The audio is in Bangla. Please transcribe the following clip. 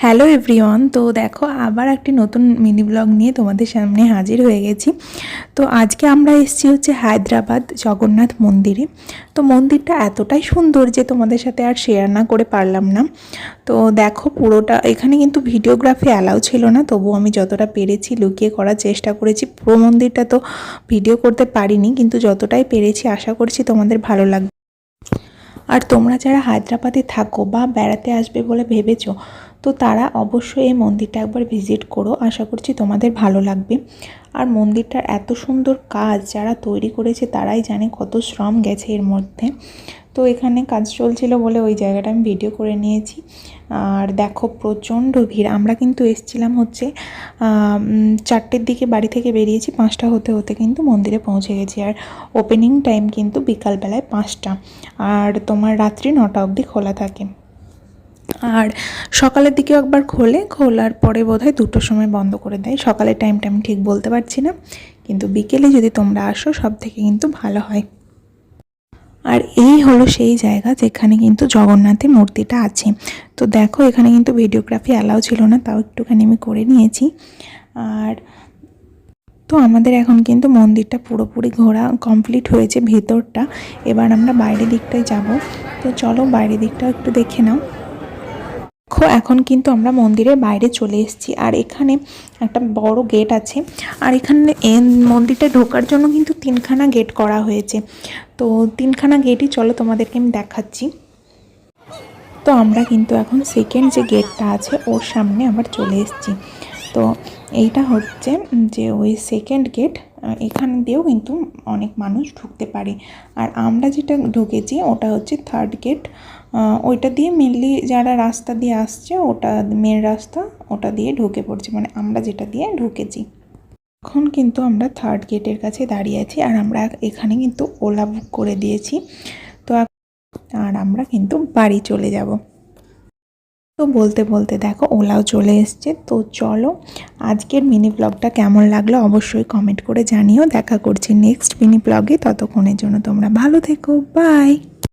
Hello everyone. তো দেখো আবার একটি নতুন মিনি ব্লগ নিয়ে তোমাদের সামনে হাজির হয়ে গেছি। তো আজকে আমরা এসেছি হচ্ছে হায়দ্রাবাদ জগন্নাথ মন্দিরে। তো মন্দিরটা এতটাই সুন্দর যে তোমাদের সাথে আর শেয়ার না করে পারলাম না। তো দেখো পুরোটা, এখানে কিন্তু ভিডিওগ্রাফি অ্যালাউ ছিল না, তবু আমি যতটা পেরেছি লুকিয়ে করার চেষ্টা করেছি। পুরো মন্দিরটা তো ভিডিও করতে পারিনি, কিন্তু যতটাই পেরেছি আশা করছি তোমাদের ভালো লাগবে। আর তোমরা যারা হায়দ্রাবাদে থাকো বা বেড়াতে আসবে বলে ভেবেছো, তো তারা অবশ্যই এই মন্দিরটা একবার ভিজিট করো, আশা করছি তোমাদের ভালো লাগবে। আর মন্দিরটার এত সুন্দর কাজ যারা তৈরি করেছে তারাই জানে কত শ্রম গেছে এর মধ্যে। তো এখানে কাজ চলছিল বলে ওই জায়গাটা আমি ভিডিও করে নিয়েছি। আর দেখো প্রচণ্ড ভিড়। আমরা কিন্তু এসেছিলাম হচ্ছে 4টের দিকে, বাড়ি থেকে বেরিয়েছি 5টা হতে হতে কিন্তু মন্দিরে পৌঁছে গেছি। আর ওপেনিং টাইম কিন্তু বিকালবেলায় 5টা, আর তোমার রাত্রি 9টা অবধি খোলা থাকে। আর সকালের দিকেও একবার খোলার পরে বোধহয় 2টোর সময় বন্ধ করে দেয়। সকালের টাইমটা আমি ঠিক বলতে পারছি না, কিন্তু বিকেলে যদি তোমরা আসো সব থেকে কিন্তু ভালো হয়। আর এই হলো সেই জায়গা যেখানে কিন্তু জগন্নাথের মূর্তিটা আছে। তো দেখো এখানে কিন্তু ভিডিওগ্রাফি অ্যালাউ ছিল না, তাও একটুখানি আমি করে নিয়েছি। আর তো আমাদের এখন কিন্তু মন্দিরটা পুরোপুরি ঘোরা কমপ্লিট হয়েছে ভেতরটা। এবার আমরা বাইরের দিকটায় যাব। তো চলো বাইরের দিকটাও একটু দেখে নাও। এখন কিন্তু আমরা মন্দিরের বাইরে চলে এসেছি। আর এখানে একটা বড় গেট আছে। আর এখানে মন্দিরটা ঢোকার জন্য কিন্তু 3খানা গেট করা হয়েছে। তো 3খানা গেটই চলো তোমাদেরকে আমি দেখাচ্ছি। তো আমরা কিন্তু এখন সেকেন্ড যে গেটটা আছে ওর সামনে আবার চলে এসেছি। তো এইটা হচ্ছে যে ওই সেকেন্ড গেট, এখান দিয়েও কিন্তু অনেক মানুষ ঢুকতে পারে। আর আমরা যেটা ঢুকেছি ওটা হচ্ছে থার্ড গেট। ওইটা দিয়ে মেনলি যারা রাস্তা দিয়ে আসছে, ওটা মেন রাস্তা, ওটা দিয়ে ঢুকে পড়ছে, মানে আমরা যেটা দিয়ে ঢুকেছি। এখন কিন্তু আমরা থার্ড গেটের কাছে দাঁড়িয়ে আছি। আর আমরা এখানে কিন্তু ওলা বুক করে দিয়েছি। তো আর আমরা কিন্তু বাড়ি চলে যাব। তো বলতে বলতে দেখো ওলাও চলে এসছে। তো চলো আজকের মিনি ব্লগটা কেমন লাগলো অবশ্যই কমেন্ট করে জানিও। দেখা করছি নেক্সট মিনি ব্লগে। ততক্ষণের জন্য তোমরা ভালো থেকো, বাই।